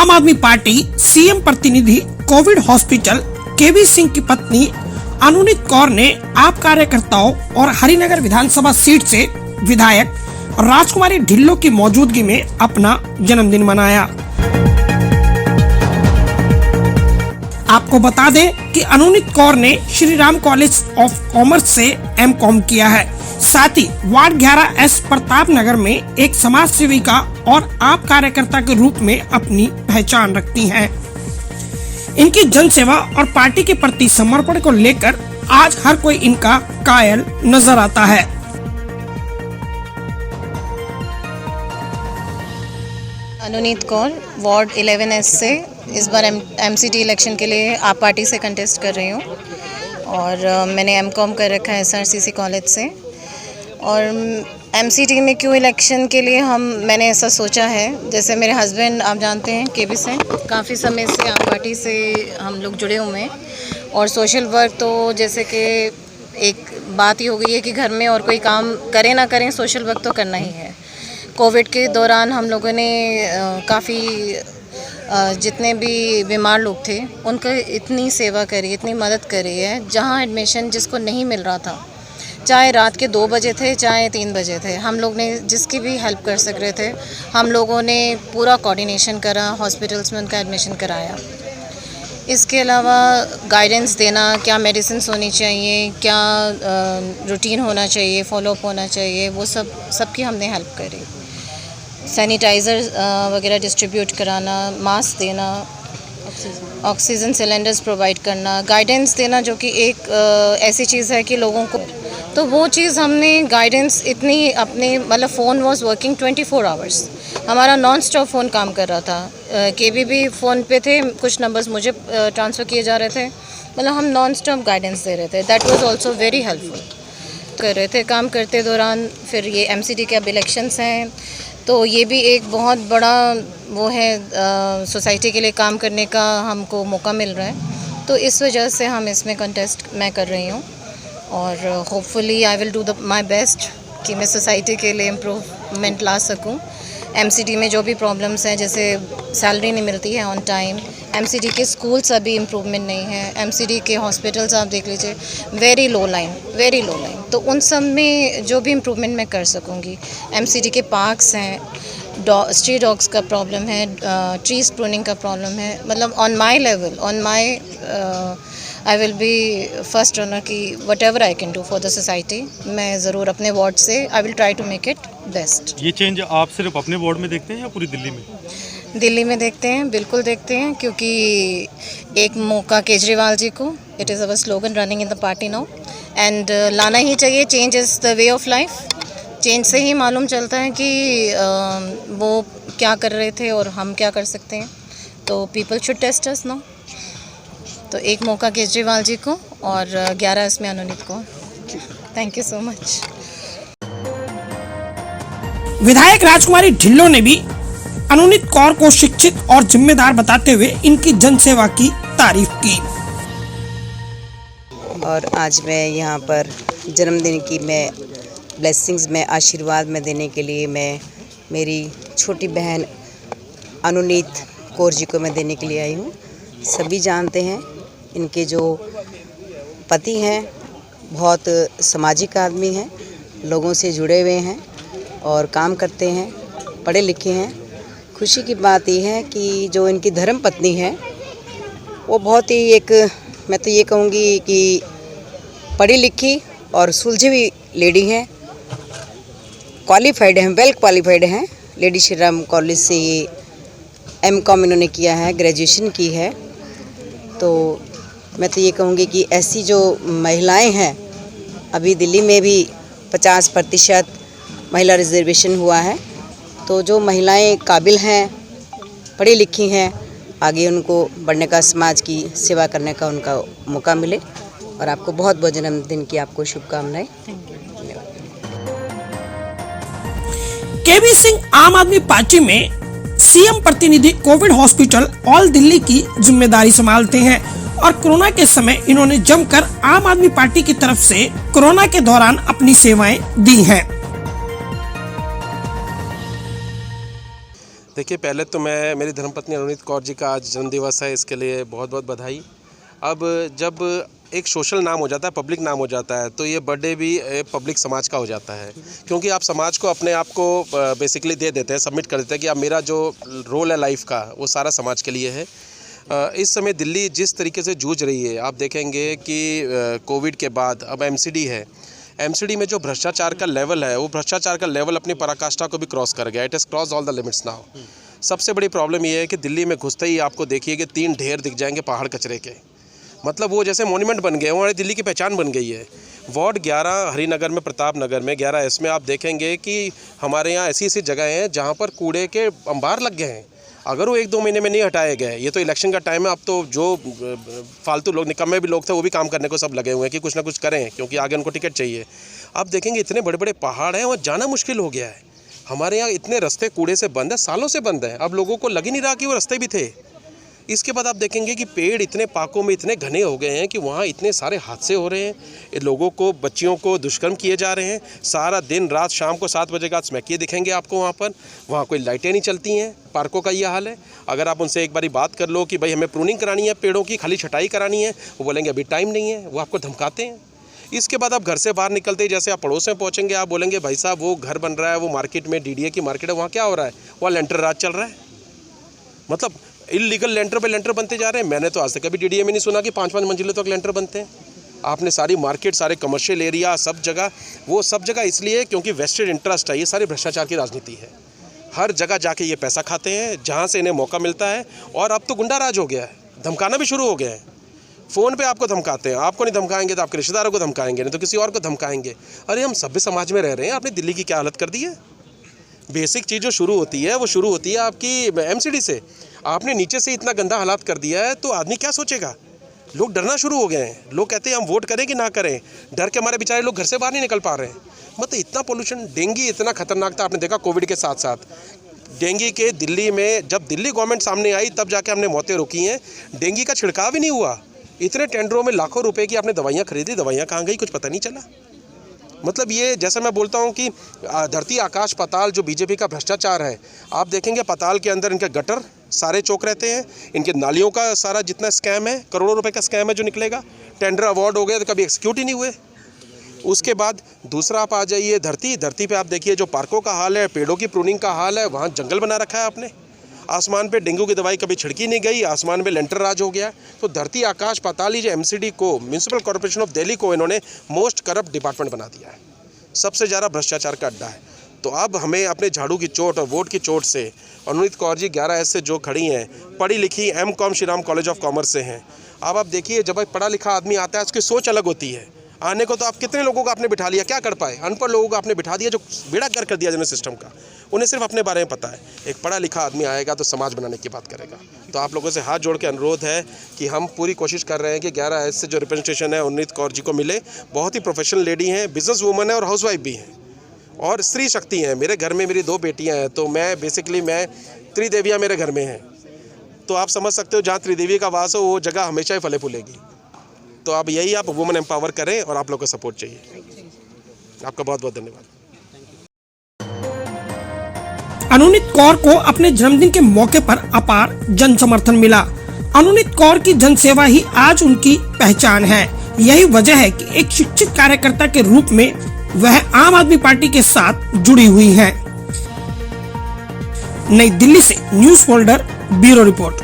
आम आदमी party CM प्रतिनिधि कोविड हॉस्पिटल केबी सिंह की पत्नी अनुनीत कौर ने आप कार्यकर्ताओं और हरिनगर विधानसभा सीट से विधायक राजकुमारी ढिल्लों की मौजूदगी में अपना जन्मदिन मनाया। आपको बता दें कि अनुनीत कौर ने Shri Ram college of commerce से एमकॉम किया है। साथ ही वार्ड 11 प्रताप नगर में एक समाज सेविका और आप कार्यकर्ता के रूप में अपनी पहचान रखती हैं। इनकी जनसेवा और पार्टी के प्रति समर्पण को लेकर आज हर कोई इनका कायल नजर आता है। अनुनीत कौर वार्ड 11S से इस बार एमसीटी इलेक्शन के लिए आप पार्टी से कंटेस्ट कर रही हूँ और मैंने एमकॉम कर रखा है एसआरसीसी कॉलेज से। और एमसीटी में क्यों इलेक्शन के लिए मैंने ऐसा सोचा है, जैसे मेरे हस्बैंड आप जानते हैं केबी से काफ़ी समय से आप पार्टी से हम लोग जुड़े हुए हैं और सोशल वर्क तो जैसे कि एक बात ही हो गई है कि घर में और कोई काम करें ना करें सोशल वर्क तो करना ही है। कोविड के दौरान हम लोगों ने काफ़ी जितने भी बीमार लोग थे उनका इतनी सेवा करी, इतनी मदद करी है। जहाँ एडमिशन जिसको नहीं मिल रहा था, चाहे रात के 2 बजे थे चाहे 3 बजे थे, हम लोग ने जिसकी भी हेल्प कर सक रहे थे हम लोगों ने पूरा कोऑर्डिनेशन करा, हॉस्पिटल्स में उनका एडमिशन कराया। इसके अलावा गाइडेंस देना, क्या मेडिसिन्स होनी चाहिए, क्या रूटीन होना चाहिए, फॉलोअप होना चाहिए, वो सबकी हमने हेल्प करी। सैनिटाइज़र वगैरह डिस्ट्रीब्यूट कराना, मास्क देना, ऑक्सीजन सिलेंडर्स प्रोवाइड करना, गाइडेंस देना, जो कि एक ऐसी चीज़ है कि लोगों को तो वो चीज़ हमने गाइडेंस इतनी अपने मतलब फ़ोन वॉज वर्किंग 24 आवर्स, हमारा नॉन स्टॉप फ़ोन काम कर रहा था। केबी भी फ़ोन पे थे, कुछ नंबर्स मुझे ट्रांसफ़र किए जा रहे थे, मतलब हम नॉन स्टॉप गाइडेंस दे रहे थे। That was also very helpful कर रहे थे। काम करते दौरान फिर ये एमसीटी के अब इलेक्शंस हैं तो ये भी एक बहुत बड़ा वो है, सोसाइटी के लिए काम करने का हमको मौका मिल रहा है, तो इस वजह से हम इसमें कंटेस्ट मैं कर रही हूँ और hopefully I will do my best कि मैं सोसाइटी के लिए इम्प्रूवमेंट ला सकूँ। एमसीटी में जो भी प्रॉब्लम्स हैं, जैसे सैलरी नहीं मिलती है ऑन टाइम, एमसीटी के स्कूल्स अभी इम्प्रूवमेंट नहीं है, एमसीटी के हॉस्पिटल्स आप देख लीजिए वेरी लो लाइन, तो उन सब में जो भी इम्प्रूवमेंट मैं कर सकूँगी। एमसीटी के पार्क्स हैं, स्ट्रीट डॉग्स का प्रॉब्लम है, ट्रीज प्रूनिंग का प्रॉब्लम है, मतलब on my level, on my I will be first runner की whatever I can do for the society. मैं ज़रूर अपने वार्ड से I will try to make it best. ये चेंज आप सिर्फ अपने वार्ड में देखते हैं या पूरी दिल्ली में? दिल्ली में देखते हैं, बिल्कुल देखते हैं, क्योंकि एक मौका केजरीवाल जी को, it is our slogan running in the party now, and लाना ही चाहिए। Change is the way of life. Change से ही मालूम चलता है कि वो क्या कर रहे थे और हम क्या कर सकते हैं, तो people should test us now. तो एक मौका केजरीवाल जी को और 11 में अनुनीत को। Thank you so much. विधायक राजकुमारी ढिल्लों ने भी अनुनीत कौर को शिक्षित और जिम्मेदार बताते हुए इनकी जनसेवा की तारीफ की। और आज मैं यहाँ पर जन्मदिन की मैं ब्लेसिंग्स में आशीर्वाद में देने के लिए मैं मेरी छोटी बहन अनुनीत कौर जी को मैं देने के लिए आई हूँ। सभी जानते हैं इनके जो पति हैं बहुत सामाजिक आदमी हैं, लोगों से जुड़े हुए हैं और काम करते हैं, पढ़े लिखे हैं। खुशी की बात यह है कि जो इनकी धर्म पत्नी है वो बहुत ही एक, मैं तो ये कहूँगी कि पढ़ी लिखी और सुलझी हुई लेडी हैं, क्वालिफाइड हैं, वेल क्वालिफाइड हैं। लेडी श्री राम कॉलेज से ये एमकॉम इन्होंने किया है, ग्रेजुएशन की है। तो मैं तो ये कहूँगी कि ऐसी जो महिलाएं हैं, अभी दिल्ली में भी 50% महिला रिजर्वेशन हुआ है, तो जो महिलाएं काबिल हैं, पढ़ी लिखी हैं, आगे उनको बढ़ने का, समाज की सेवा करने का उनका मौका मिले। और आपको बहुत बहुत जन्मदिन की आपको शुभकामनाएं। केबी सिंह आम आदमी पार्टी में सीएम प्रतिनिधि कोविड हॉस्पिटल ऑल दिल्ली की जिम्मेदारी संभालते हैं और कोरोना के समय इन्होंने जमकर आम आदमी पार्टी की तरफ से कोरोना के दौरान अपनी सेवाएं दी हैं। देखिए, पहले तो मैं मेरी धर्मपत्नी अनुनीत कौर जी का आज जन्मदिवस है, इसके लिए बहुत बहुत बधाई। अब जब एक सोशल नाम हो जाता है, पब्लिक नाम हो जाता है, तो ये बर्थडे भी पब्लिक समाज का हो जाता है, क्योंकि आप समाज को अपने आप को बेसिकली दे देते हैं, सबमिट कर देते हैं कि अब मेरा जो रोल है लाइफ का वो सारा समाज के लिए है। इस समय दिल्ली जिस तरीके से जूझ रही है, आप देखेंगे कि कोविड के बाद अब एमसीडी है। एमसीडी में जो भ्रष्टाचार का लेवल है, वो भ्रष्टाचार का लेवल अपनी पराकाष्ठा को भी क्रॉस कर गया। It has cross all the limits now. सबसे बड़ी प्रॉब्लम ये है कि दिल्ली में घुसते ही आपको देखिए कि 3 ढेर दिख जाएंगे पहाड़ कचरे के। मतलब वो जैसे मोन्यूमेंट बन गए, हमारी दिल्ली की पहचान बन गई है। वार्ड 11 हरिनगर में, प्रताप नगर में 11S में आप देखेंगे कि हमारे यहाँ ऐसी ऐसी जगह हैं जहाँ पर कूड़े के अंबार लग गए हैं। अगर वो 1-2 महीने में नहीं हटाए गए, ये तो इलेक्शन का टाइम है, अब तो जो फालतू लोग, निकम्मे भी लोग थे, वो भी काम करने को सब लगे हुए हैं कि कुछ ना कुछ करें, क्योंकि आगे उनको टिकट चाहिए। अब देखेंगे इतने बड़े बड़े पहाड़ हैं, वहाँ जाना मुश्किल हो गया है। हमारे यहाँ इतने रास्ते कूड़े से बंद है, सालों से बंद है। अब लोगों को लग ही नहीं रहा कि वो रास्ते भी थे। इसके बाद आप देखेंगे कि पेड़ इतने पाकों में इतने घने हो गए हैं कि वहाँ इतने सारे हादसे हो रहे हैं। लोगों को, बच्चियों को दुष्कर्म किए जा रहे हैं। सारा दिन रात, शाम को 7 बजे का स्मैकिए दिखेंगे आपको वहाँ पर। वहाँ कोई लाइटें नहीं चलती हैं। पार्कों का ये हाल है। अगर आप उनसे एक बारी बात कर लो कि भाई हमें प्रूनिंग करानी है पेड़ों की, खाली छटाई करानी है, वो बोलेंगे अभी टाइम नहीं है। वो आपको धमकाते हैं। इसके बाद आप घर से बाहर निकलते ही जैसे आप पड़ोस में पहुँचेंगे, आप बोलेंगे भाई साहब वो घर बन रहा है, वो मार्केट में DDA की मार्केट है, वहाँ क्या हो रहा है? वहाँ लेंटर राज चल रहा है। मतलब इलीगल लेंटर पे लेंटर बनते जा रहे हैं। मैंने तो आज तक कभी DDA में नहीं सुना कि 5-5 मंजिलों तक लेंटर बनते हैं। आपने सारी मार्केट, सारे कमर्शियल एरिया, सब जगह, वो सब जगह इसलिए क्योंकि वेस्टेड इंटरेस्ट है। ये सारी भ्रष्टाचार की राजनीति है। हर जगह जाके ये पैसा खाते हैं जहाँ से इन्हें मौका मिलता है। और अब तो गुंडा राज हो गया है, धमकाना भी शुरू हो गया है। फ़ोन पे आपको धमकाते हैं। आपको नहीं धमकाएंगे तो आपके रिश्तेदारों को धमकाएंगे, नहीं तो किसी और को धमकाएंगे। अरे हम सभ्य समाज में रह रहे हैं, आपने दिल्ली की क्या हालत कर दी है। बेसिक चीज़ जो शुरू होती है वो शुरू होती है आपकी MCD से। आपने नीचे से इतना गंदा हालात कर दिया है तो आदमी क्या सोचेगा। लोग डरना शुरू हो गए हैं। लोग कहते हैं हम वोट करें कि ना करें, डर के हमारे बेचारे लोग घर से बाहर नहीं निकल पा रहे हैं। मतलब इतना पोल्यूशन, डेंगू इतना खतरनाक था। आपने देखा कोविड के साथ साथ डेंगू के दिल्ली में, जब दिल्ली गवर्नमेंट सामने आई तब जाके हमने मौतें रोकी हैं। डेंगू का छिड़काव ही नहीं हुआ। इतने टेंडरों में लाखों रुपए की आपने दवाइयाँ खरीदी, दवाइयाँ कहाँ गई कुछ पता नहीं चला। मतलब ये जैसे मैं बोलता हूँ कि धरती आकाश पाताल जो बीजेपी का भ्रष्टाचार है। आप देखेंगे पाताल के अंदर इनके गटर सारे चौक रहते हैं। इनके नालियों का सारा जितना स्कैम है, करोड़ों रुपए का स्कैम है जो निकलेगा। टेंडर अवार्ड हो गया तो कभी एक्सिक्यूट ही नहीं हुए। उसके बाद दूसरा आप आ जाइए धरती पे आप देखिए जो पार्कों का हाल है, पेड़ों की प्रूनिंग का हाल है। वहाँ जंगल बना रखा है आपने। आसमान पे डेंगू की दवाई कभी छिड़की नहीं गई, आसमान पे लेंटर राज हो गया। तो धरती आकाश पाताल जो MCD को, म्यूनसिपल कॉर्पोरेशन ऑफ दिल्ली को इन्होंने मोस्ट करप्ट डिपार्टमेंट बना दिया है। सबसे ज़्यादा भ्रष्टाचार का अड्डा है। तो अब हमें अपने झाड़ू की चोट और वोट की चोट से, अनुनीत कौर जी 11S से जो खड़ी हैं, पढ़ी लिखी MCOM Shri Ram college of commerce से हैं। अब आप देखिए जब एक पढ़ा लिखा आदमी आता है उसकी सोच अलग होती है। आने को तो आप कितने लोगों को आपने बिठा लिया, क्या कर पाए? अनपढ़ लोगों को आपने बिठा दिया जो बेड़ा गर्क कर दिया जिन्होंने सिस्टम का। उन्हें सिर्फ अपने बारे में पता है। एक पढ़ा लिखा आदमी आएगा तो समाज बनाने की बात करेगा। तो आप लोगों से हाथ जोड़ के अनुरोध है कि हम पूरी कोशिश कर रहे हैं कि 11S से जो रिप्रेजेंटेशन है अनुनीत कौर जी को मिले। बहुत ही प्रोफेशनल लेडी हैं, बिजनेस वूमन है और हाउसवाइफ भी हैं और स्त्री शक्ति हैं। मेरे घर में मेरी 2 बेटियां हैं, तो मैं त्रिदेवियां मेरे घर में हैं। तो आप समझ सकते हो जहाँ त्रिदेवी का वास हो वो जगह हमेशा ही फले फूलेगी। तो अब यही आप वुमेन एम्पावर करें और आप लोग का सपोर्ट चाहिए। आपका बहुत बहुत धन्यवाद। अनुनीत कौर को अपने जन्मदिन के मौके पर अपार जन समर्थन मिला। अनुनीत कौर की जनसेवा ही आज उनकी पहचान है। यही वजह है कि एक शिक्षित कार्यकर्ता के रूप में वह आम आदमी पार्टी के साथ जुड़ी हुई हैं। नई दिल्ली से न्यूज़ फोल्डर ब्यूरो रिपोर्ट।